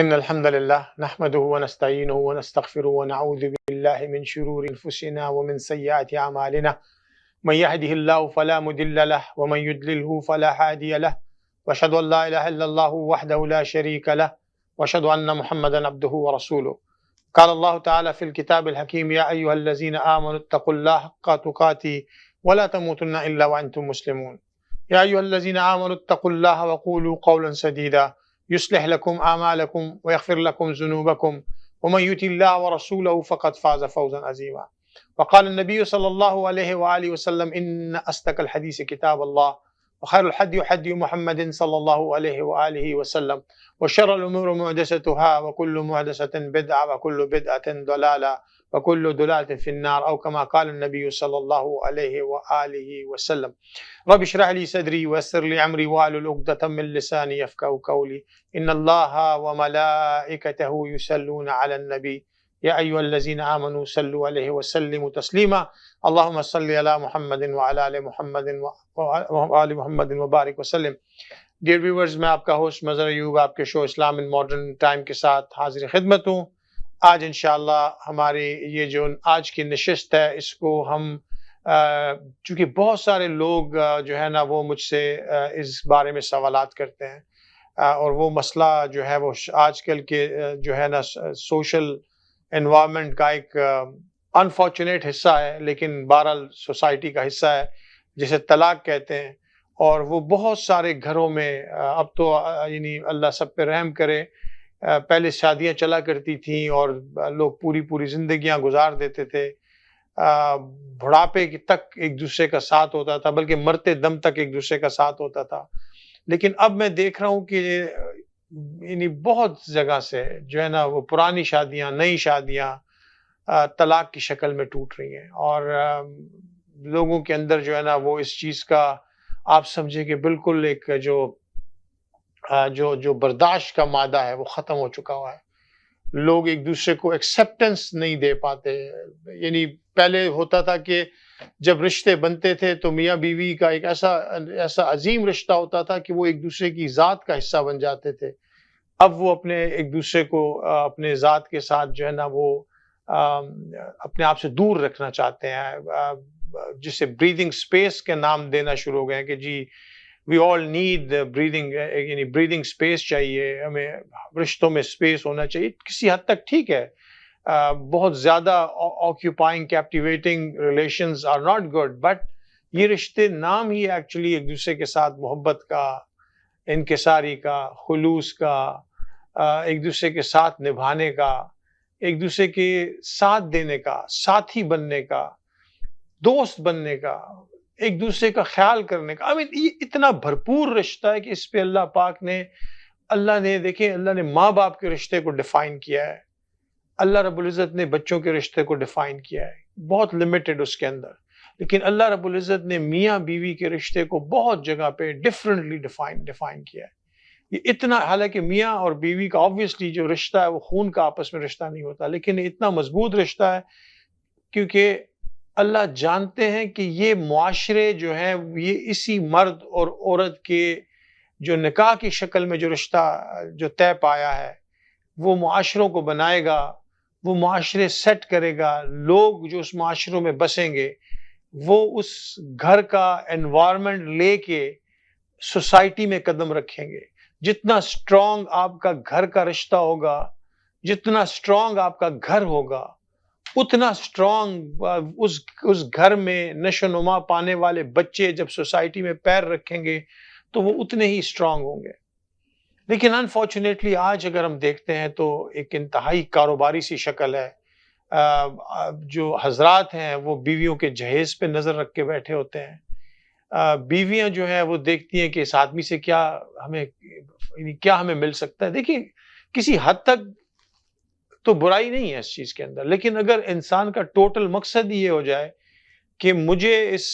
إن الحمد لله نحمده ونستعينه ونستغفره ونعوذ بالله من شرور أنفسنا ومن سيئات أعمالنا من يهده الله فلا مضل له ومن يضلله فلا هادي له وأشهد أن لا إله إلا الله وحده لا شريك له وأشهد أن محمدا عبده ورسوله. قال الله تعالى في الكتاب الحكيم: يا أيها الذين آمنوا اتقوا الله حق تقاته ولا تموتن إلا وأنتم مسلمون. يا أيها الذين آمنوا اتقوا الله وقولوا قولا سديدا يصلح لكم أعمالكم ويغفر لكم ذنوبكم ومن يطع الله ورسوله فقد فاز فوزا عظيما. وقال النبي صلى الله عليه وآله وسلم: إن أصدق الحديث كتاب الله وخير الحدي حدي محمد صلى الله عليه وآله وسلم وشر الأمور محدثاتها وكل محدثة بدعة وكل بدعة ضلالة وكل ضلالة في النار، أو كما قال النبي صلى الله عليه وآله وسلم. رب اشرح لي صدري ويسر لي امري واحلل عقدة من لساني يفقهوا قولي. ان الله وملائكته يصلون على النبي يا ايها الذين امنوا صلوا عليه وسلموا تسليما. اللهم صل على محمد وعلى ال محمد وآل محمد وبارک وسلم. ڈیئر ویورز، میں آپ کا ہوسٹ مظہر ایوب آپ کے شو اسلام ان ماڈرن ٹائم کے ساتھ حاضر خدمت ہوں. آج انشاءاللہ ہماری یہ جو آج کی نشست ہے، اس کو ہم چونکہ بہت سارے لوگ جو ہے نا وہ مجھ سے اس بارے میں سوالات کرتے ہیں، اور وہ مسئلہ جو ہے وہ آج کل کے جو ہے نا سوشل انوائرمنٹ کا ایک انفارچونیٹ حصہ ہے، لیکن بہرحال سوسائٹی کا حصہ ہے، جسے طلاق کہتے ہیں. اور وہ بہت سارے گھروں میں اب تو یعنی اللہ سب پہ رحم کرے، پہلے شادیاں چلا کرتی تھیں اور لوگ پوری زندگیاں گزار دیتے تھے، بڑھاپے تک ایک دوسرے کا ساتھ ہوتا تھا، بلکہ مرتے دم تک ایک دوسرے کا ساتھ ہوتا تھا. لیکن اب میں دیکھ رہا ہوں کہ یعنی بہت جگہ سے جو ہے نا وہ پرانی شادیاں، نئی شادیاں طلاق کی شکل میں ٹوٹ رہی ہیں، اور لوگوں کے اندر جو ہے نا وہ اس چیز کا آپ سمجھے کہ بالکل ایک جو برداشت کا مادہ ہے وہ ختم ہو چکا ہوا ہے. لوگ ایک دوسرے کو ایکسیپٹنس نہیں دے پاتے. یعنی پہلے ہوتا تھا کہ جب رشتے بنتے تھے تو میاں بیوی کا ایک ایسا عظیم رشتہ ہوتا تھا کہ وہ ایک دوسرے کی ذات کا حصہ بن جاتے تھے. اب وہ اپنے ایک دوسرے کو اپنے ذات کے ساتھ جو ہے نا وہ اپنے آپ سے دور رکھنا چاہتے ہیں، جسے بریدنگ سپیس کے نام دینا شروع ہو گئے ہیں کہ جی وی آل نیڈ بریدنگ، یعنی بریدنگ سپیس چاہیے ہمیں، رشتوں میں سپیس ہونا چاہیے. کسی حد تک ٹھیک ہے، بہت زیادہ occupying captivating relations are not good, but یہ رشتے نام ہی ایکچولی ایک دوسرے کے ساتھ محبت کا، انکساری کا، خلوص کا، ایک دوسرے کے ساتھ نبھانے کا، ایک دوسرے کے ساتھ دینے کا، ساتھی بننے کا، دوست بننے کا، ایک دوسرے کا خیال کرنے کا. یہ اتنا بھرپور رشتہ ہے کہ اس پہ اللہ نے دیکھیں، اللہ نے ماں باپ کے رشتے کو ڈیفائن کیا ہے، اللہ رب العزت نے بچوں کے رشتے کو ڈیفائن کیا ہے، بہت لمیٹڈ اس کے اندر. لیکن اللہ رب العزت نے میاں بیوی کے رشتے کو بہت جگہ پہ ڈیفرنٹلی ڈیفائن کیا ہے. یہ اتنا، حالانکہ میاں اور بیوی کا آبویسلی جو رشتہ ہے وہ خون کا آپس میں رشتہ نہیں ہوتا، لیکن یہ اتنا مضبوط رشتہ ہے کیونکہ اللہ جانتے ہیں کہ یہ معاشرے جو ہیں یہ اسی مرد اور عورت کے جو نکاح کی شکل میں جو رشتہ جو طے پایا ہے وہ معاشروں کو بنائے گا، وہ معاشرے سیٹ کرے گا. لوگ جو اس معاشروں میں بسیں گے وہ اس گھر کا انوائرمنٹ لے کے سوسائٹی میں قدم رکھیں گے. جتنا سٹرونگ آپ کا گھر کا رشتہ ہوگا، جتنا سٹرونگ آپ کا گھر ہوگا، اتنا سٹرونگ اس گھر میں نشو نما پانے والے بچے جب سوسائٹی میں پیر رکھیں گے تو وہ اتنے ہی سٹرونگ ہوں گے. لیکن انفارچونیٹلی آج اگر ہم دیکھتے ہیں تو ایک انتہائی کاروباری سی شکل ہے. جو حضرات ہیں وہ بیویوں کے جہیز پہ نظر رکھ کے بیٹھے ہوتے ہیں. بیویاں جو ہیں وہ دیکھتی ہیں کہ اس آدمی سے کیا ہمیں مل سکتا ہے. دیکھیں کسی حد تک تو برائی نہیں ہے اس چیز کے اندر، لیکن اگر انسان کا ٹوٹل مقصد یہ ہو جائے کہ مجھے اس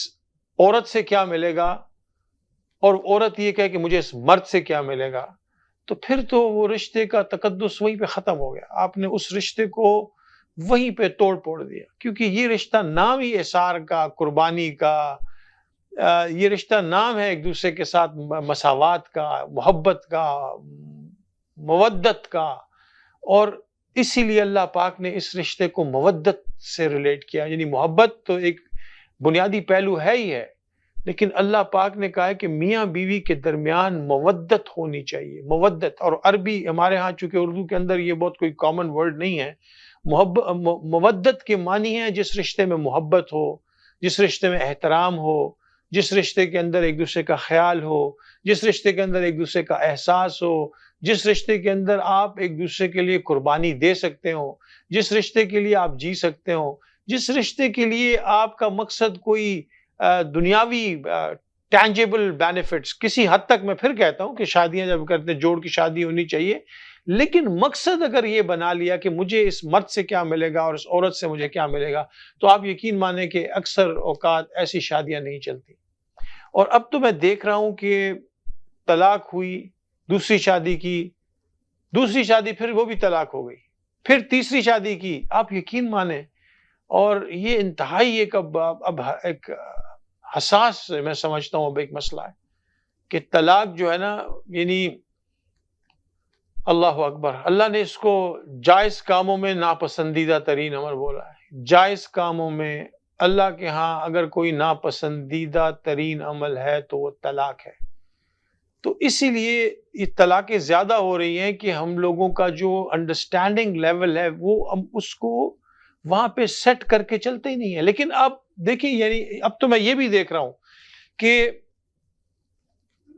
عورت سے کیا ملے گا اور عورت یہ کہے کہ مجھے اس مرد سے کیا ملے گا، تو پھر تو وہ رشتے کا تقدس وہیں پہ ختم ہو گیا. آپ نے اس رشتے کو وہیں پہ توڑ پھوڑ دیا، کیونکہ یہ رشتہ نام ہی اثار کا، قربانی کا، یہ رشتہ نام ہے ایک دوسرے کے ساتھ مساوات کا، محبت کا، مودت کا، اور اسی لیے اللہ پاک نے اس رشتے کو مودت سے ریلیٹ کیا. یعنی محبت تو ایک بنیادی پہلو ہے ہی ہے، لیکن اللہ پاک نے کہا ہے کہ میاں بیوی کے درمیان مودت ہونی چاہیے. مودت، اور عربی ہمارے ہاں چونکہ اردو کے اندر یہ بہت کوئی کامن ورڈ نہیں ہے. مودت کے معنی ہے جس رشتے میں محبت ہو، جس رشتے میں احترام ہو، جس رشتے کے اندر ایک دوسرے کا خیال ہو، جس رشتے کے اندر ایک دوسرے کا احساس ہو، جس رشتے کے اندر آپ ایک دوسرے کے لیے قربانی دے سکتے ہو، جس رشتے کے لیے آپ جی سکتے ہو، جس رشتے کے لیے آپ کا مقصد کوئی دنیاوی ٹینجیبل بینیفٹس، کسی حد تک میں پھر کہتا ہوں کہ شادیاں جب کرتے جوڑ کی شادی ہونی چاہیے، لیکن مقصد اگر یہ بنا لیا کہ مجھے اس مرد سے کیا ملے گا اور اس عورت سے مجھے کیا ملے گا، تو آپ یقین مانیں کہ اکثر اوقات ایسی شادیاں نہیں چلتی. اور اب تو میں دیکھ رہا ہوں کہ طلاق ہوئی، دوسری شادی کی، دوسری شادی پھر وہ بھی طلاق ہو گئی، پھر تیسری شادی کی، آپ یقین مانیں. اور یہ انتہائی ایک اب ایک حساس میں سمجھتا ہوں اب ایک مسئلہ ہے کہ طلاق جو ہے نا، یعنی اللہ اکبر، اللہ نے اس کو جائز کاموں میں ناپسندیدہ ترین عمل بولا ہے. جائز کاموں میں اللہ کے ہاں اگر کوئی ناپسندیدہ ترین عمل ہے تو وہ طلاق ہے. تو اسی لیے یہ طلاقیں زیادہ ہو رہی ہیں کہ ہم لوگوں کا جو انڈرسٹینڈنگ لیول ہے وہ ہم اس کو وہاں پہ سیٹ کر کے چلتے ہی نہیں ہے. لیکن اب دیکھیں، یعنی اب تو میں یہ بھی دیکھ رہا ہوں کہ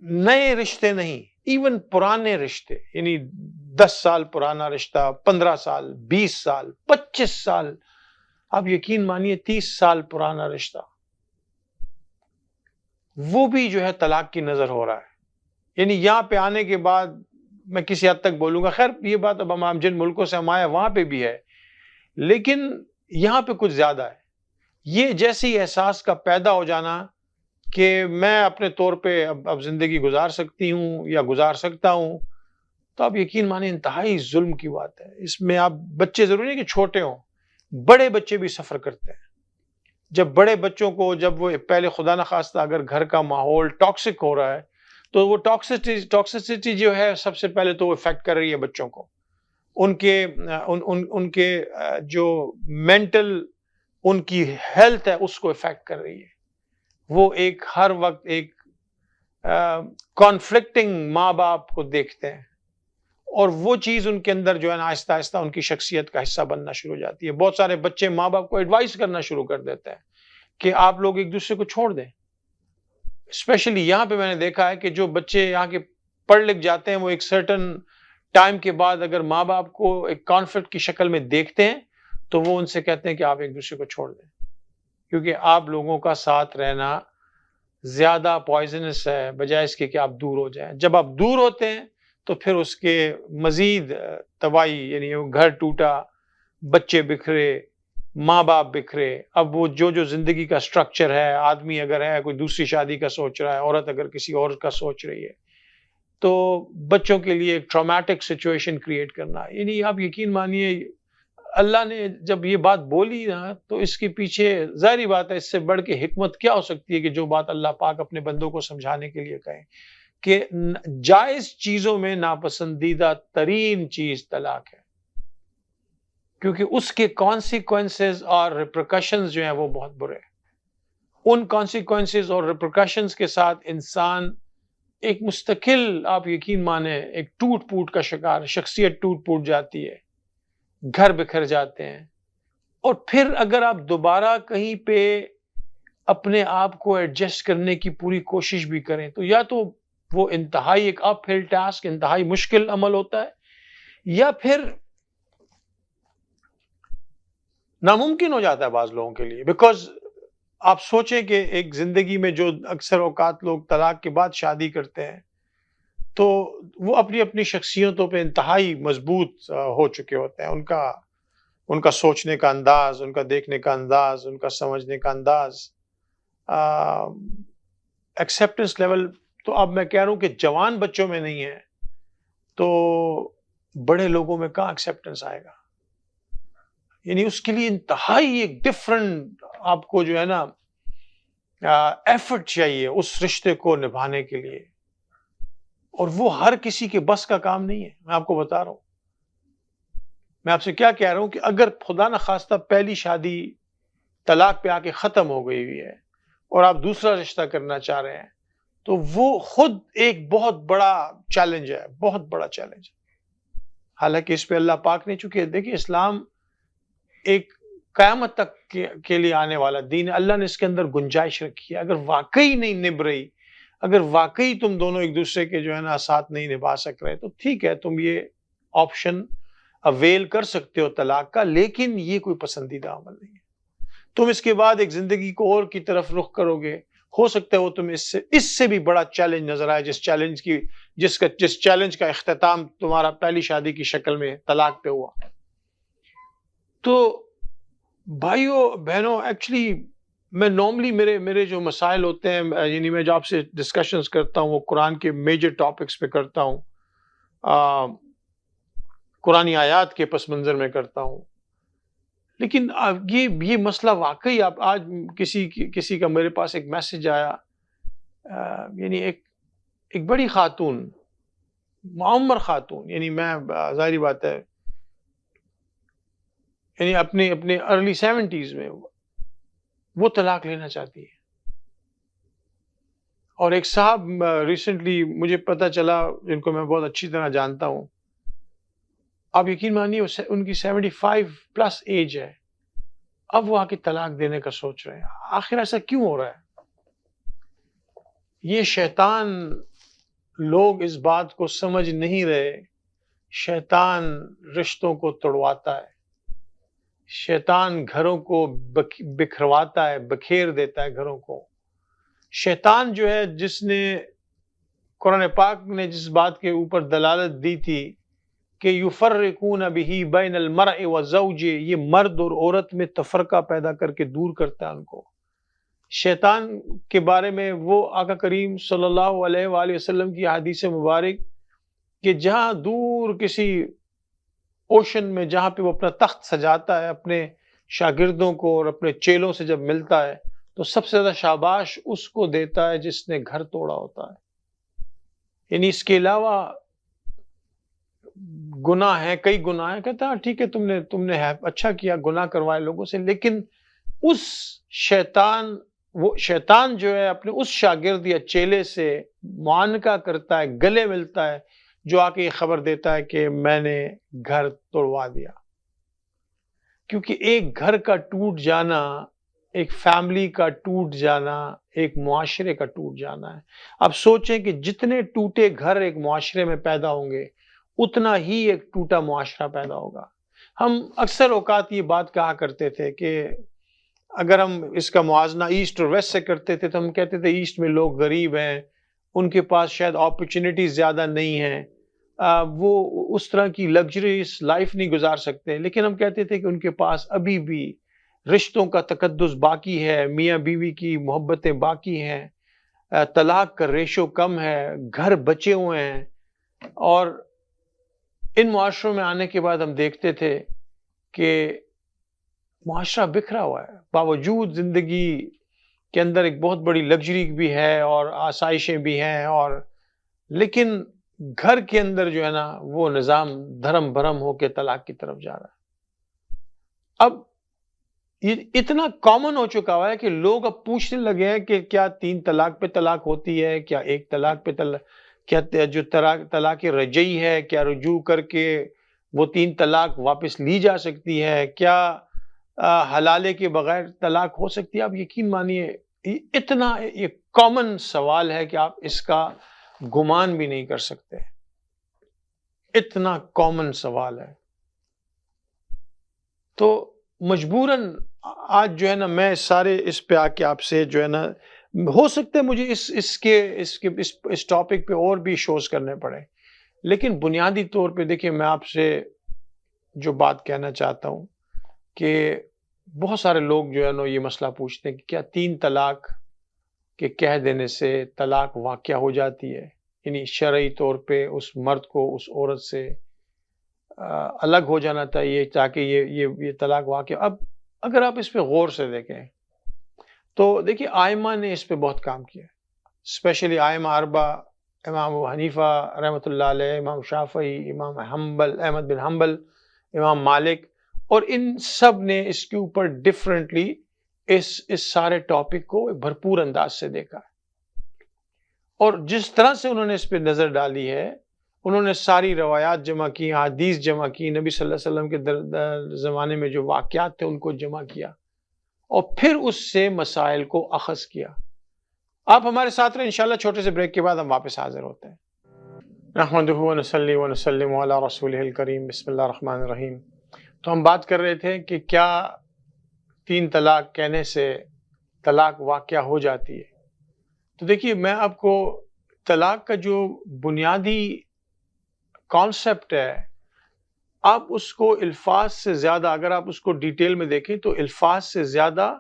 نئے رشتے نہیں، ایون پرانے رشتے، یعنی 10 سال پرانا رشتہ، 15 سال، 20 سال، 25 سال، آپ یقین مانیے 30 سال پرانا رشتہ، وہ بھی جو ہے طلاق کی نظر ہو رہا ہے. یعنی یہاں پہ آنے کے بعد میں کسی حد تک بولوں گا، خیر یہ بات اب ہم جن ملکوں سے ہم آئے وہاں پہ بھی ہے، لیکن یہاں پہ کچھ زیادہ ہے. یہ جیسی احساس کا پیدا ہو جانا کہ میں اپنے طور پہ اب زندگی گزار سکتی ہوں یا گزار سکتا ہوں، تو آپ یقین مانیں انتہائی ظلم کی بات ہے. اس میں آپ بچے ضروری نہیں کہ چھوٹے ہوں، بڑے بچے بھی سفر کرتے ہیں. جب بڑے بچوں کو، جب وہ پہلے خدا نخواستہ اگر گھر کا ماحول ٹاکسک ہو رہا ہے تو وہ ٹاکسسٹی جو ہے سب سے پہلے تو وہ افیکٹ کر رہی ہے بچوں کو، ان کے جو مینٹل ان کی ہیلتھ ہے اس کو افیکٹ کر رہی ہے. وہ ایک ہر وقت ایک کانفلکٹنگ ماں باپ کو دیکھتے ہیں، اور وہ چیز ان کے اندر جو ہے نا آہستہ آہستہ ان کی شخصیت کا حصہ بننا شروع ہو جاتی ہے. بہت سارے بچے ماں باپ کو ایڈوائز کرنا شروع کر دیتے ہیں کہ آپ لوگ ایک دوسرے کو چھوڑ دیں. اسپیشلی یہاں پہ میں نے دیکھا ہے کہ جو بچے یہاں کے پڑھ لکھ جاتے ہیں وہ ایک سرٹن ٹائم کے بعد اگر ماں باپ کو ایک کانفلکٹ کی شکل میں دیکھتے ہیں تو وہ ان سے کہتے ہیں کہ آپ ایک دوسرے کو چھوڑ دیں، کیونکہ آپ لوگوں کا ساتھ رہنا زیادہ پوائزنس ہے بجائے اس کے کہ آپ دور ہو جائیں. جب آپ دور ہوتے ہیں تو پھر اس کے مزید تباہی، یعنی گھر ٹوٹا، بچے بکھرے، ماں باپ بکھرے. اب وہ جو زندگی کا سٹرکچر ہے، آدمی اگر ہے کوئی دوسری شادی کا سوچ رہا ہے، عورت اگر کسی اور کا سوچ رہی ہے، تو بچوں کے لیے ایک ٹرامیٹک سچویشن کریٹ کرنا. یعنی آپ یقین مانیے اللہ نے جب یہ بات بولی نا تو اس کے پیچھے ظاہری بات ہے، اس سے بڑھ کے حکمت کیا ہو سکتی ہے کہ جو بات اللہ پاک اپنے بندوں کو سمجھانے کے لیے کہیں کہ جائز چیزوں میں ناپسندیدہ ترین چیز طلاق ہے، کیونکہ اس کے کانسیکوینسز اور ریپرکشنز جو ہیں وہ بہت برے ہیں. ان کانسیکوینسز اور ریپرکشنز کے ساتھ انسان ایک مستقل، آپ یقین مانیں، ایک ٹوٹ پوٹ کا شکار، شخصیت ٹوٹ پوٹ جاتی ہے، گھر بکھر جاتے ہیں. اور پھر اگر آپ دوبارہ کہیں پہ اپنے آپ کو ایڈجسٹ کرنے کی پوری کوشش بھی کریں تو یا تو وہ انتہائی ایک اپ ہل ٹاسک، انتہائی مشکل عمل ہوتا ہے، یا پھر ناممکن ہو جاتا ہے بعض لوگوں کے لیے. بیکاز آپ سوچیں کہ ایک زندگی میں جو اکثر اوقات لوگ طلاق کے بعد شادی کرتے ہیں تو وہ اپنی اپنی شخصیتوں پہ انتہائی مضبوط ہو چکے ہوتے ہیں. ان کا سوچنے کا انداز، ان کا دیکھنے کا انداز، ان کا سمجھنے کا انداز، ایکسیپٹنس لیول. تو اب میں کہہ رہا ہوں کہ جوان بچوں میں نہیں ہے تو بڑے لوگوں میں کہاں ایکسیپٹنس آئے گا. یعنی اس کے لیے انتہائی ایک ڈفرنٹ آپ کو جو ہے نا ایفرٹ چاہیے اس رشتے کو نبھانے کے لیے، اور وہ ہر کسی کے بس کا کام نہیں ہے. میں آپ کو بتا رہا ہوں میں آپ سے کیا کہہ رہا ہوں کہ اگر خدا نخواستہ پہلی شادی طلاق پہ آ کے ختم ہو گئی ہوئی ہے اور آپ دوسرا رشتہ کرنا چاہ رہے ہیں تو وہ خود ایک بہت بڑا چیلنج ہے، بہت بڑا چیلنج ہے. حالانکہ اس پہ اللہ پاک نے، چونکہ دیکھیے اسلام ایک قیامت تک کے لیے آنے والا دین ہے، اللہ نے اس کے اندر گنجائش رکھی ہے. اگر واقعی نہیں نبھ رہی، اگر واقعی تم دونوں ایک دوسرے کے جو ہے نا ساتھ نہیں نبھا سک رہے، تو ٹھیک ہے، تم یہ آپشن اویل کر سکتے ہو طلاق کا، لیکن یہ کوئی پسندیدہ عمل نہیں ہے. تم اس کے بعد ایک زندگی کو اور کی طرف رخ کرو گے، ہو سکتا ہے وہ تم اس سے بھی بڑا چیلنج نظر آئے، جس چیلنج کا اختتام تمہارا پہلی شادی کی شکل میں طلاق پہ ہوا. تو بھائیوں بہنوں، ایکچولی میں نارملی میرے جو مسائل ہوتے ہیں، یعنی میں جو آپ سے ڈسکشنز کرتا ہوں وہ قرآن کے میجر ٹاپکس پہ کرتا ہوں، قرآنی آیات کے پس منظر میں کرتا ہوں. لیکن یہ مسئلہ واقعی آپ آج کسی کا میرے پاس ایک میسج آیا، یعنی ایک بڑی خاتون، معمر خاتون، یعنی میں ظاہری بات ہے یعنی اپنے ارلی 70s میں وہ طلاق لینا چاہتی ہے. اور ایک صاحب ریسنٹلی مجھے پتہ چلا، جن کو میں بہت اچھی طرح جانتا ہوں، آپ یقین مانیے ان کی 75+ ایج ہے، اب وہ آ کے طلاق دینے کا سوچ رہے ہیں. آخر ایسا کیوں ہو رہا ہے؟ یہ شیطان، لوگ اس بات کو سمجھ نہیں رہے، شیطان رشتوں کو توڑواتا ہے، شیطان گھروں کو بکھرواتا ہے، بکھیر دیتا ہے گھروں کو. شیطان جو ہے، جس نے قرآن پاک نے جس بات کے اوپر دلالت دی تھی کہ یفرقون بہ بین المرء وزوجہ، یہ مرد اور عورت میں تفرقہ پیدا کر کے دور کرتا ہے ان کو. شیطان کے بارے میں وہ آقا کریم صلی اللہ علیہ وآلہ وسلم کی حدیث مبارک کہ جہاں دور کسی اوشن میں جہاں پہ وہ اپنا تخت سجاتا ہے اپنے شاگردوں کو اور اپنے چیلوں سے جب ملتا ہے تو سب سے زیادہ شاباش اس کو دیتا ہے جس نے گھر توڑا ہوتا ہے. یعنی اس کے علاوہ گناہ ہے، کئی گناہ ہیں، کہتا ہے ٹھیک ہے تم نے اچھا کیا، گناہ کروائے لوگوں سے، لیکن اس شیطان جو ہے اپنے اس شاگرد یا چیلے سے معانقہ کرتا ہے، گلے ملتا ہے، جو آ کے یہ خبر دیتا ہے کہ میں نے گھر توڑوا دیا. کیونکہ ایک گھر کا ٹوٹ جانا، ایک فیملی کا ٹوٹ جانا، ایک معاشرے کا ٹوٹ جانا ہے. اب سوچیں کہ جتنے ٹوٹے گھر ایک معاشرے میں پیدا ہوں گے اتنا ہی ایک ٹوٹا معاشرہ پیدا ہوگا. ہم اکثر اوقات یہ بات کہا کرتے تھے کہ اگر ہم اس کا موازنہ ایسٹ اور ویسٹ سے کرتے تھے تو ہم کہتے تھے ایسٹ میں لوگ غریب ہیں، ان کے پاس شاید اپرچونٹیز زیادہ نہیں ہیں، وہ اس طرح کی لگژریس لائف نہیں گزار سکتے. لیکن ہم کہتے تھے کہ ان کے پاس ابھی بھی رشتوں کا تقدس باقی ہے، میاں بیوی کی محبتیں باقی ہیں، طلاق کا ریشو کم ہے، گھر بچے ہوئے ہیں. اور ان معاشروں میں آنے کے بعد ہم دیکھتے تھے کہ معاشرہ بکھرا ہوا ہے، باوجود زندگی کے اندر ایک بہت بڑی لگژری بھی ہے اور آسائشیں بھی ہیں، اور لیکن گھر کے اندر جو ہے نا وہ نظام دھرم بھرم ہو کے طلاق کی طرف جا رہا ہے. اب یہ اتنا کامن ہو چکا ہوا ہے کہ لوگ اب پوچھنے لگے ہیں کہ کیا 3 طلاق پہ طلاق ہوتی ہے، کیا 1 طلاق پہ طلاق، کیا جو طلاق رجعی ہے کیا رجوع کر کے وہ 3 طلاق واپس لی جا سکتی ہے، کیا حلالے کے بغیر طلاق ہو سکتی ہے. آپ یقین مانیے اتنا یہ کامن سوال ہے کہ آپ اس کا گمان بھی نہیں کر سکتے، اتنا کامن سوال ہے. تو مجبوراً آج جو ہے نا میں سارے اس پہ آ کے آپ سے جو ہے نا، ہو سکتا ہے مجھے اس ٹاپک پہ اور بھی شوز کرنے پڑے، لیکن بنیادی طور پہ دیکھیں میں آپ سے جو بات کہنا چاہتا ہوں کہ بہت سارے لوگ جو ہے نا یہ مسئلہ پوچھتے ہیں کہ کیا 3 طلاق کے کہہ دینے سے طلاق واقع ہو جاتی ہے، یعنی شرعی طور پہ اس مرد کو اس عورت سے الگ ہو جانا چاہیے تاکہ یہ طلاق واقع. اب اگر آپ اس پہ غور سے دیکھیں تو دیکھیے آئمہ نے اس پہ بہت کام کیا، اسپیشلی آئمہ 4، امام ابو حنیفہ رحمۃ اللہ علیہ، امام شافعی، امام احمد بن حنبل، امام مالک، اور ان سب نے اس کے اوپر ڈفرینٹلی اس سارے ٹاپک کو بھرپور انداز سے دیکھا ہے، اور جس طرح سے انہوں نے اس پہ نظر ڈالی ہے، انہوں نے ساری روایات جمع کی، حدیث جمع کی، نبی صلی اللہ علیہ وسلم کے زمانے میں جو واقعات تھے ان کو جمع کیا، اور پھر اس سے مسائل کو اخذ کیا۔ آپ ہمارے ساتھ رہیں، انشاءاللہ چھوٹے سے بریک کے بعد ہم واپس حاضر ہوتے ہیں۔ نحمدہ ونصلی ونسلم علی رسولہ الکریم، بسم اللہ الرحمن الرحیم۔ تو ہم بات کر رہے تھے کہ کیا 3 طلاق کہنے سے طلاق واقع ہو جاتی ہے۔ تو دیکھیے، میں آپ کو طلاق کا جو بنیادی کانسیپٹ ہے، آپ اس کو الفاظ سے زیادہ، اگر آپ اس کو ڈیٹیل میں دیکھیں تو الفاظ سے زیادہ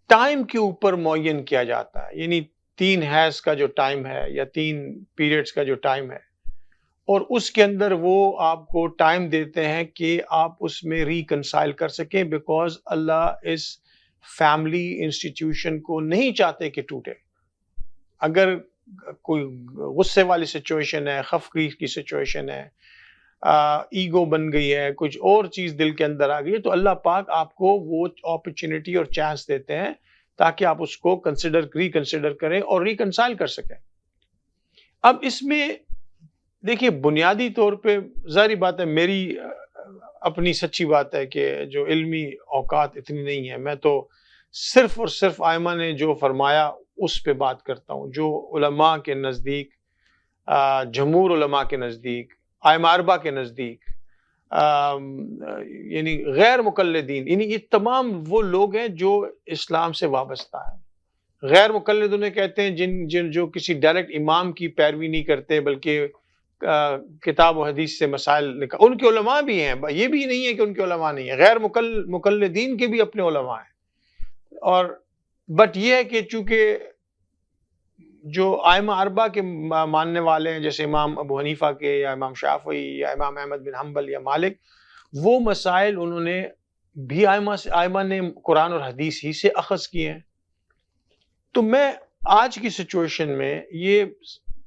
ٹائم کے اوپر معین کیا جاتا ہے، یعنی 3 حیض کا جو ٹائم ہے یا 3 پیریڈز کا جو ٹائم ہے، اور اس کے اندر وہ آپ کو ٹائم دیتے ہیں کہ آپ اس میں ریکنسائل کر سکیں، بیکاز اللہ اس فیملی انسٹیٹیوشن کو نہیں چاہتے کہ ٹوٹے۔ اگر کوئی غصے والی سچویشن ہے، خفگی کی سچویشن ہے، ایگو بن گئی ہے، کچھ اور چیز دل کے اندر آ گئی ہے، تو اللہ پاک آپ کو وہ اپرچونٹی اور چانس دیتے ہیں تاکہ آپ اس کو ریکنسیڈر کریں اور ریکنسائل کر سکیں۔ اب اس میں دیکھیے، بنیادی طور پہ ظاہری بات ہے، میری اپنی سچی بات ہے کہ جو علمی اوقات اتنی نہیں ہے، میں تو صرف اور صرف ائمہ نے جو فرمایا اس پہ بات کرتا ہوں، جو علماء کے نزدیک، جمہور علماء کے نزدیک، ائمہ اربعہ کے نزدیک، یعنی غیر مقلدین، یعنی یہ تمام وہ لوگ ہیں جو اسلام سے وابستہ ہیں۔ غیر مقلد انہیں کہتے ہیں جو کسی ڈائریکٹ امام کی پیروی نہیں کرتے، بلکہ کتاب و حدیث سے مسائل ان کے علماء بھی ہیں، یہ بھی نہیں ہے کہ ان کے علماء نہیں ہیں، غیر مقلدین کے بھی اپنے علماء ہیں، اور بٹ یہ ہے کہ چونکہ جو ائمہ اربعہ کے ماننے والے ہیں، جیسے امام ابو حنیفہ کے یا امام شافعی یا امام احمد بن حنبل یا مالک، وہ مسائل انہوں نے بھی ائمہ نے قرآن اور حدیث ہی سے اخذ کیے ہیں۔ تو میں آج کی سچویشن میں یہ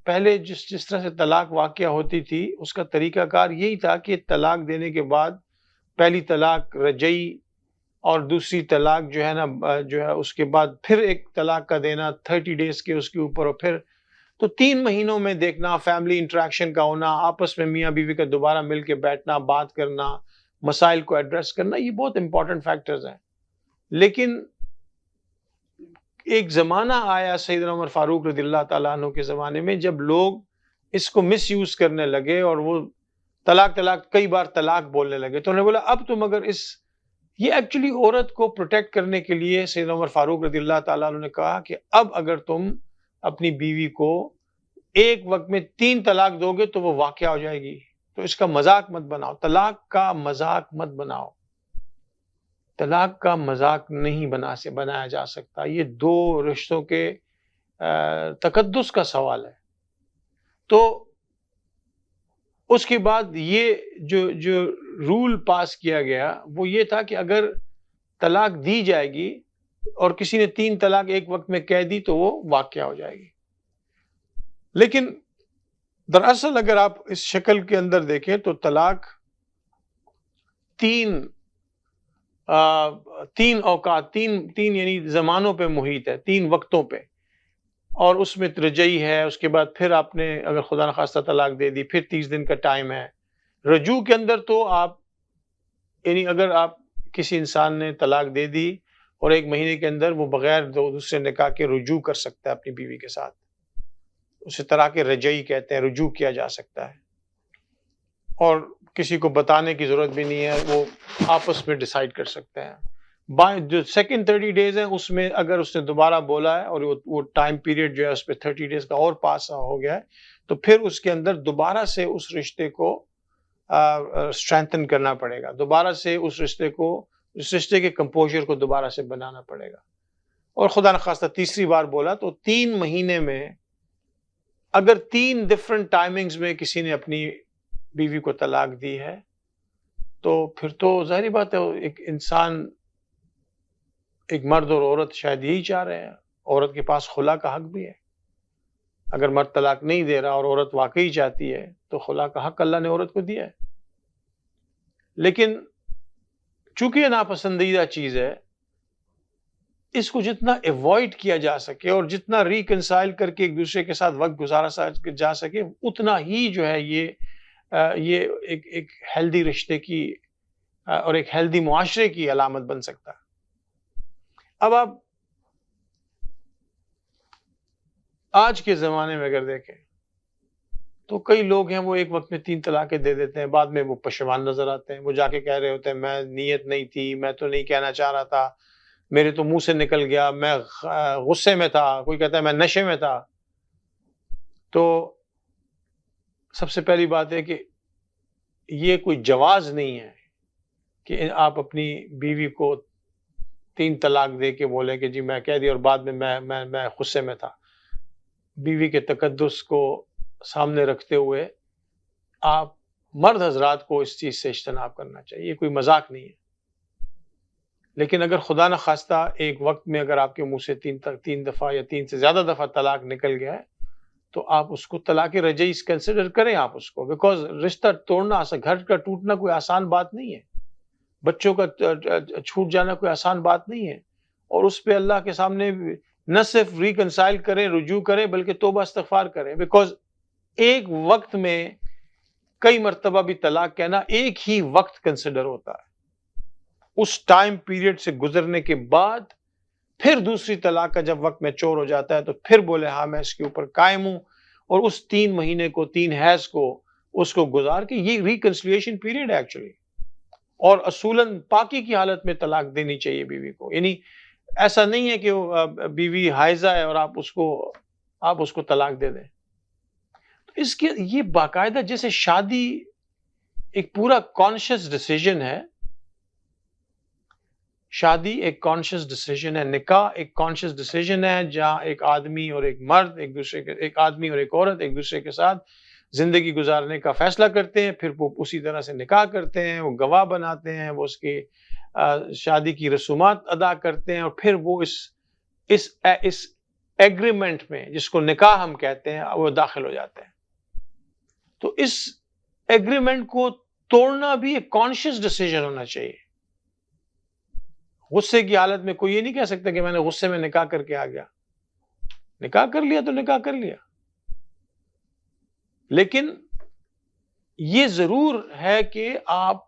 پہلے جس طرح سے طلاق واقع ہوتی تھی، اس کا طریقہ کار یہی تھا کہ طلاق دینے کے بعد پہلی طلاق رجعی، اور دوسری طلاق جو ہے نا، جو ہے اس کے بعد پھر ایک طلاق کا دینا 30 ڈیز کے اس کے اوپر، اور پھر تو 3 مہینوں میں دیکھنا، فیملی انٹریکشن کا ہونا، آپس میں میاں بیوی کا دوبارہ مل کے بیٹھنا، بات کرنا، مسائل کو ایڈریس کرنا، یہ بہت امپورٹنٹ فیکٹرز ہیں۔ لیکن ایک زمانہ آیا سیدنا عمر فاروق رضی اللہ تعالیٰ عنہ کے زمانے میں، جب لوگ اس کو مس یوز کرنے لگے اور وہ طلاق کئی بار طلاق بولنے لگے، تو انہوں نے بولا اب تم اگر یہ ایکچولی عورت کو پروٹیکٹ کرنے کے لیے سیدنا عمر فاروق رضی اللہ تعالیٰ عنہ نے کہا کہ اب اگر تم اپنی بیوی کو ایک وقت میں 3 طلاق دو گے تو وہ واقع ہو جائے گی، تو اس کا مذاق مت بناؤ، طلاق کا مذاق مت بناؤ، طلاق کا مذاق نہیں بنایا جا سکتا، یہ 2 رشتوں کے تقدس کا سوال ہے۔ تو اس کے بعد یہ جو رول پاس کیا گیا وہ یہ تھا کہ اگر طلاق دی جائے گی اور کسی نے 3 طلاق ایک وقت میں کہہ دی تو وہ واقع ہو جائے گی۔ لیکن دراصل اگر آپ اس شکل کے اندر دیکھیں تو طلاق 3 اوقات، 3 یعنی زمانوں پہ محیط ہے، 3 وقتوں پہ، اور اس میں رجعی ہے، اس کے بعد پھر آپ نے اگر خدا نخواستہ طلاق دے دی پھر 30 دن کا ٹائم ہے۔ رجوع کے اندر تو آپ، یعنی اگر آپ کسی انسان نے طلاق دے دی اور 1 مہینے کے اندر وہ بغیر دوسرے نکاح کے رجوع کر سکتا ہے اپنی بیوی کے ساتھ، اسے طلاق رجعی کہتے ہیں، رجوع کیا جا سکتا ہے، اور کسی کو بتانے کی ضرورت بھی نہیں ہے، وہ آپس میں ڈیسائیڈ کر سکتے ہیں۔ جو سیکنڈ 30 ڈیز ہے اس میں اگر اس نے دوبارہ بولا ہے اور وہ ٹائم پیریڈ جو ہے اس پہ 30 ڈیز کا اور پاس ہو گیا ہے، تو پھر اس کے اندر دوبارہ سے اس رشتے کو اسٹرینتھن کرنا پڑے گا، دوبارہ سے اس رشتے کے کمپوزر کو دوبارہ سے بنانا پڑے گا، اور خدا نخواستہ تیسری بار بولا تو 3 مہینے میں اگر 3 ڈفرنٹ ٹائمنگز میں کسی نے اپنی بیوی کو طلاق دی ہے تو پھر تو ظاہری بات ہے ایک انسان، ایک مرد اور عورت شاید یہی چاہ رہے ہیں، عورت کے پاس خلا کا حق بھی ہے۔ اگر مرد طلاق نہیں دے رہا اور عورت واقعی چاہتی ہے تو خلا کا حق اللہ نے عورت کو دیا ہے۔ لیکن چونکہ یہ ناپسندیدہ چیز ہے، اس کو جتنا ایوائڈ کیا جا سکے اور جتنا ریکنسائل کر کے ایک دوسرے کے ساتھ وقت گزارا جا سکے، اتنا ہی جو ہے یہ ایک ہیلدی رشتے کی اور ایک ہیلدی معاشرے کی علامت بن سکتا ہے۔ اب آپ آج کے زمانے میں اگر دیکھیں تو کئی لوگ ہیں وہ ایک وقت میں 3 طلاقیں دے دیتے ہیں، بعد میں وہ پشیمان نظر آتے ہیں، وہ جا کے کہہ رہے ہوتے ہیں میں نیت نہیں تھی، میں تو نہیں کہنا چاہ رہا تھا، میرے تو منہ سے نکل گیا، میں غصے میں تھا، کوئی کہتا ہے میں نشے میں تھا۔ تو سب سے پہلی بات ہے کہ یہ کوئی جواز نہیں ہے کہ آپ اپنی بیوی کو 3 طلاق دے کے بولیں کہ جی میں کہہ دیا اور بعد میں میں غصے میں تھا۔ بیوی کے تقدس کو سامنے رکھتے ہوئے آپ مرد حضرات کو اس چیز سے اجتناب کرنا چاہیے، یہ کوئی مذاق نہیں ہے۔ لیکن اگر خدا نخواستہ ایک وقت میں اگر آپ کے منہ سے 3 دفعہ یا 3 سے زیادہ دفعہ طلاق نکل گیا ہے تو آپ اس کو طلاق رجعی کنسیڈر کریں آپ اس کو، بیکاز رشتہ توڑنا، گھر کا ٹوٹنا کوئی آسان بات نہیں ہے، بچوں کا چھوٹ جانا کوئی آسان بات نہیں ہے، اور اس پہ اللہ کے سامنے نہ صرف ریکنسائل کریں، رجوع کریں، بلکہ توبہ استغفار کریں، بیکاز ایک وقت میں کئی مرتبہ بھی طلاق کہنا ایک ہی وقت کنسیڈر ہوتا ہے، اس ٹائم پیریڈ سے گزرنے کے بعد پھر دوسری طلاق کا جب وقت میچور ہو جاتا ہے تو پھر بولے ہاں میں اس کے اوپر قائم ہوں، اور اس 3 مہینے کو 3 حیض کو اس کو گزار کے، یہ ریکنسیلیشن پیریڈ ہے ایکچولی، اور اصولاً پاکی کی حالت میں طلاق دینی چاہیے بیوی کو، یعنی ایسا نہیں ہے کہ بیوی حائضہ ہے اور آپ اس کو طلاق دے دیں۔ تو اس کے یہ باقاعدہ جیسے شادی ایک پورا کانشیس ڈیسیژن ہے، شادی ایک کانشیس ڈیسیژن ہے، نکاح ایک کانشیس ڈیسیژن ہے جہاں ایک آدمی اور ایک مرد ایک آدمی اور ایک عورت ایک دوسرے کے ساتھ زندگی گزارنے کا فیصلہ کرتے ہیں، پھر وہ اسی طرح سے نکاح کرتے ہیں، وہ گواہ بناتے ہیں، وہ اس کی شادی کی رسومات ادا کرتے ہیں، اور پھر وہ اس ایگریمنٹ میں جس کو نکاح ہم کہتے ہیں وہ داخل ہو جاتے ہیں۔ تو اس ایگریمنٹ کو توڑنا بھی ایک کانشیس ڈیسیژن ہونا چاہیے۔ غصے کی حالت میں کوئی یہ نہیں کہہ سکتا کہ میں نے غصے میں نکاح کر کے آ گیا، نکاح کر لیا تو نکاح کر لیا، لیکن یہ ضرور ہے کہ آپ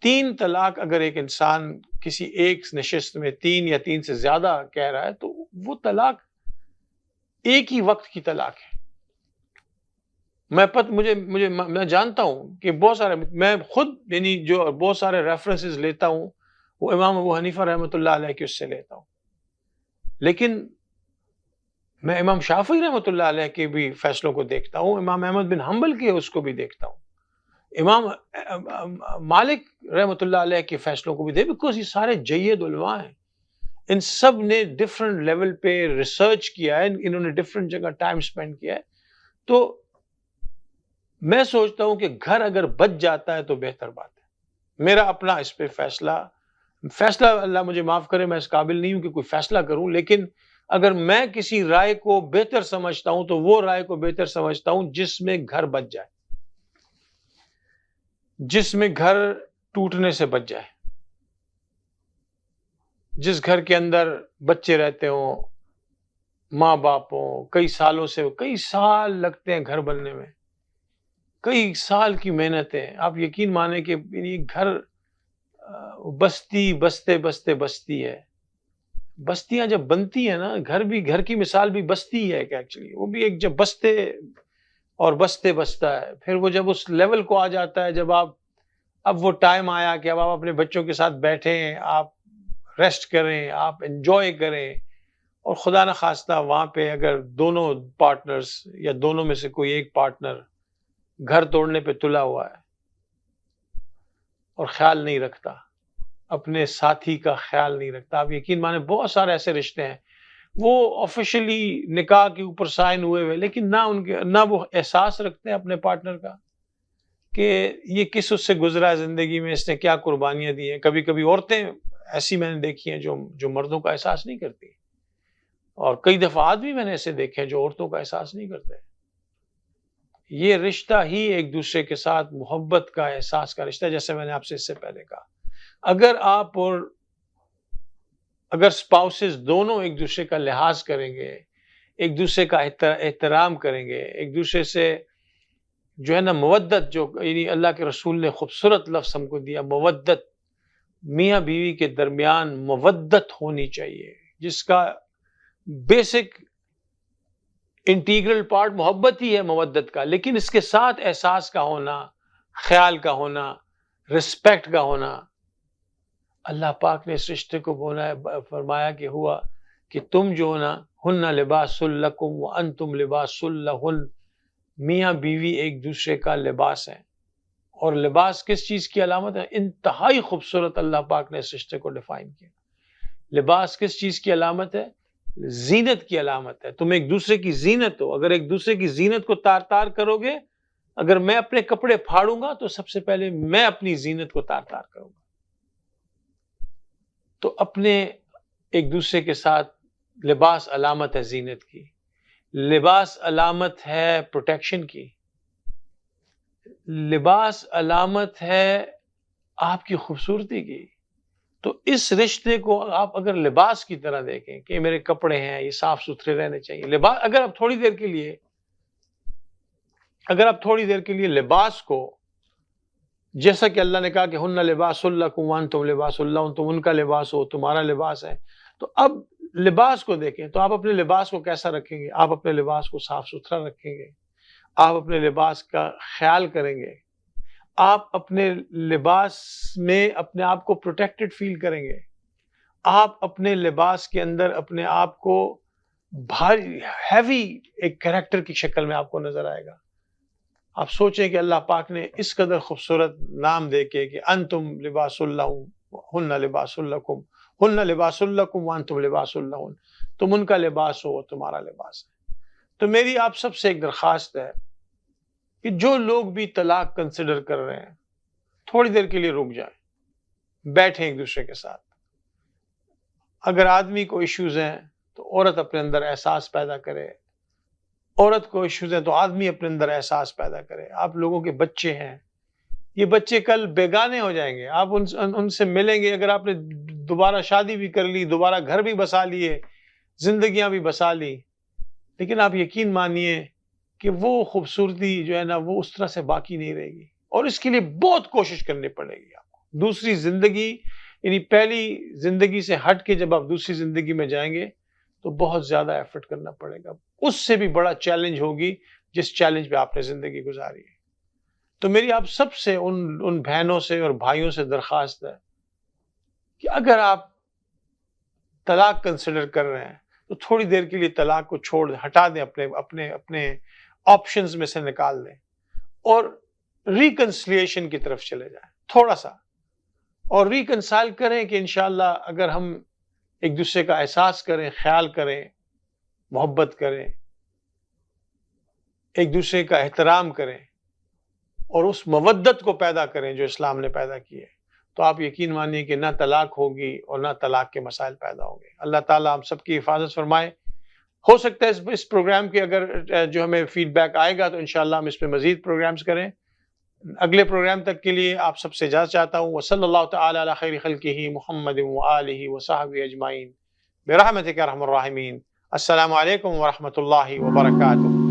3 طلاق اگر ایک انسان کسی ایک نشست میں 3 یا 3 سے زیادہ کہہ رہا ہے تو وہ طلاق ایک ہی وقت کی طلاق ہے۔ میں جانتا ہوں کہ بہت سارے، میں خود یعنی جو بہت سارے ریفرنسز لیتا ہوں وہ امام ابو حنیفہ رحمۃ اللہ علیہ کے اس سے لیتا ہوں، لیکن میں امام شافعی رحمۃ اللہ علیہ کے بھی فیصلوں کو دیکھتا ہوں، امام احمد بن حنبل کے اس کو بھی دیکھتا ہوں، امام مالک رحمۃ اللہ علیہ کے فیصلوں کو بھی دیکھ، بیکاز یہ سارے جید علماء ہیں، ان سب نے ڈفرنٹ لیول پہ ریسرچ کیا ہے، انہوں نے ڈفرنٹ جگہ ٹائم سپینڈ کیا ہے۔ تو میں سوچتا ہوں کہ گھر اگر بچ جاتا ہے تو بہتر بات ہے۔ میرا اپنا اس پہ فیصلہ اللہ مجھے معاف کرے، میں اس قابل نہیں ہوں کہ کوئی فیصلہ کروں، لیکن اگر میں کسی رائے کو بہتر سمجھتا ہوں تو وہ رائے کو بہتر سمجھتا ہوں جس میں گھر بچ جائے، جس میں گھر ٹوٹنے سے بچ جائے، جس گھر کے اندر بچے رہتے ہوں، ماں باپ ہوں، کئی سال لگتے ہیں گھر بننے میں، کئی سال کی محنتیں، آپ یقین مانیں کہ گھر بستی ہے۔ بستیاں جب بنتی ہیں نا، گھر کی مثال بھی بستی ہے کہ ایکچولی وہ بھی ایک جب بستا ہے، پھر وہ جب اس لیول کو آ جاتا ہے، جب اب وہ ٹائم آیا کہ اب آپ اپنے بچوں کے ساتھ بیٹھیں، آپ ریسٹ کریں، آپ انجوائے کریں، اور خدا نخواستہ وہاں پہ اگر دونوں پارٹنرز یا دونوں میں سے کوئی ایک پارٹنر گھر توڑنے پہ تلا ہوا ہے اور خیال نہیں رکھتا، اپنے ساتھی کا خیال نہیں رکھتا، آپ یقین مانیں بہت سارے ایسے رشتے ہیں وہ آفیشلی نکاح کے اوپر سائن ہوئے لیکن نہ وہ احساس رکھتے ہیں اپنے پارٹنر کا کہ یہ کس اس سے گزرا ہے زندگی میں، اس نے کیا قربانیاں دی ہیں۔ کبھی کبھی عورتیں ایسی میں نے دیکھی ہیں جو مردوں کا احساس نہیں کرتی، اور کئی دفعات بھی میں نے ایسے دیکھے ہیں جو عورتوں کا احساس نہیں کرتے۔ یہ رشتہ ہی ایک دوسرے کے ساتھ محبت کا، احساس کا رشتہ، جیسے میں نے آپ سے اس سے پہلے کہا. اگر اسپاؤسز دونوں ایک دوسرے کا لحاظ کریں گے، ایک دوسرے کا احترام کریں گے، ایک دوسرے سے جو ہے نا مودت، جو یعنی اللہ کے رسول نے خوبصورت لفظ ہم کو دیا، مودت، میاں بیوی کے درمیان مودت ہونی چاہیے، جس کا بیسک انٹیگرل پارٹ محبت ہی ہے مودت کا، لیکن اس کے ساتھ احساس کا ہونا، خیال کا ہونا، رسپیکٹ کا ہونا. اللہ پاک نے اس رشتے کو فرمایا کہ ہوا کہ تم جو ہو نا، ہن لباس لکم وانتم لباس لہن، میاں بیوی ایک دوسرے کا لباس ہے. اور لباس کس چیز کی علامت ہے؟ انتہائی خوبصورت اللہ پاک نے اس رشتے کو ڈیفائن کیا. لباس کس چیز کی علامت ہے؟ زینت کی علامت ہے. تم ایک دوسرے کی زینت ہو. اگر ایک دوسرے کی زینت کو تار تار کرو گے، اگر میں اپنے کپڑے پھاڑوں گا تو سب سے پہلے میں اپنی زینت کو تار تار کروں گا. تو اپنے ایک دوسرے کے ساتھ لباس علامت ہے زینت کی، لباس علامت ہے پروٹیکشن کی، لباس علامت ہے آپ کی خوبصورتی کی. تو اس رشتے کو آپ اگر لباس کی طرح دیکھیں کہ میرے کپڑے ہیں، یہ صاف ستھرے رہنے چاہیے. لباس اگر آپ تھوڑی دیر کے لیے لباس کو، جیسا کہ اللہ نے کہا کہ ہن لباس لکم وانتم لباس لہن، تم ان کا لباس ہو، تمہارا لباس ہے. تو اب لباس کو دیکھیں تو آپ اپنے لباس کو کیسا رکھیں گے؟ آپ اپنے لباس کو صاف ستھرا رکھیں گے، آپ اپنے لباس کا خیال کریں گے، آپ اپنے لباس میں اپنے آپ کو پروٹیکٹڈ فیل کریں گے، آپ اپنے لباس کے اندر اپنے آپ کو بھاری ہیوی ایک کریکٹر کی شکل میں آپ کو نظر آئے گا. آپ سوچیں کہ اللہ پاک نے اس قدر خوبصورت نام دے کے کہ انتم لباس لہم ہن لباس لکم، ہن لباس لکم وانتم لباس لہن، تم ان کا لباس ہو، تمہارا لباس ہے. تو میری آپ سب سے ایک درخواست ہے کہ جو لوگ بھی طلاق کنسیڈر کر رہے ہیں، تھوڑی دیر کے لیے رک جائیں، بیٹھیں ایک دوسرے کے ساتھ. اگر آدمی کو ایشوز ہیں تو عورت اپنے اندر احساس پیدا کرے، عورت کو ایشوز ہیں تو آدمی اپنے اندر احساس پیدا کرے. آپ لوگوں کے بچے ہیں، یہ بچے کل بیگانے ہو جائیں گے، آپ ان سے ملیں گے. اگر آپ نے دوبارہ شادی بھی کر لی، دوبارہ گھر بھی بسا لیے، زندگیاں بھی بسا لی، لیکن آپ یقین مانیے کہ وہ خوبصورتی جو ہے نا وہ اس طرح سے باقی نہیں رہے گی. اور اس کے لیے بہت کوشش کرنی پڑے گی آپ کو. دوسری زندگی، یعنی پہلی زندگی سے ہٹ کے جب آپ دوسری زندگی میں جائیں گے تو بہت زیادہ ایفرٹ کرنا پڑے گا. اس سے بھی بڑا چیلنج ہوگی جس چیلنج پہ آپ نے زندگی گزاری ہے. تو میری آپ سب سے ان بہنوں سے اور بھائیوں سے درخواست ہے کہ اگر آپ طلاق کنسیڈر کر رہے ہیں تو تھوڑی دیر کے لیے طلاق کو چھوڑ دیں، ہٹا دیں، اپنے آپشنز میں سے نکال دیں اور ریکنسلیشن کی طرف چلے جائیں تھوڑا سا، اور ریکنسائل کریں کہ انشاءاللہ اگر ہم ایک دوسرے کا احساس کریں، خیال کریں، محبت کریں، ایک دوسرے کا احترام کریں اور اس مودت کو پیدا کریں جو اسلام نے پیدا کی ہے، تو آپ یقین مانیے کہ نہ طلاق ہوگی اور نہ طلاق کے مسائل پیدا ہوں گے. اللہ تعالیٰ ہم سب کی حفاظت فرمائے. ہو سکتا ہے اس پروگرام کے اگر جو ہمیں فیڈ بیک آئے گا تو انشاءاللہ ہم اس پہ مزید پروگرامز کریں. اگلے پروگرام تک کے لیے آپ سب سے اجازت چاہتا ہوں. وصلی اللہ تعالی علی خیر خلقہ محمد وآلہ وصحبہ اجمعین برحمتک یا ارحم الراحمین. السلام علیکم ورحمۃ اللہ وبرکاتہ.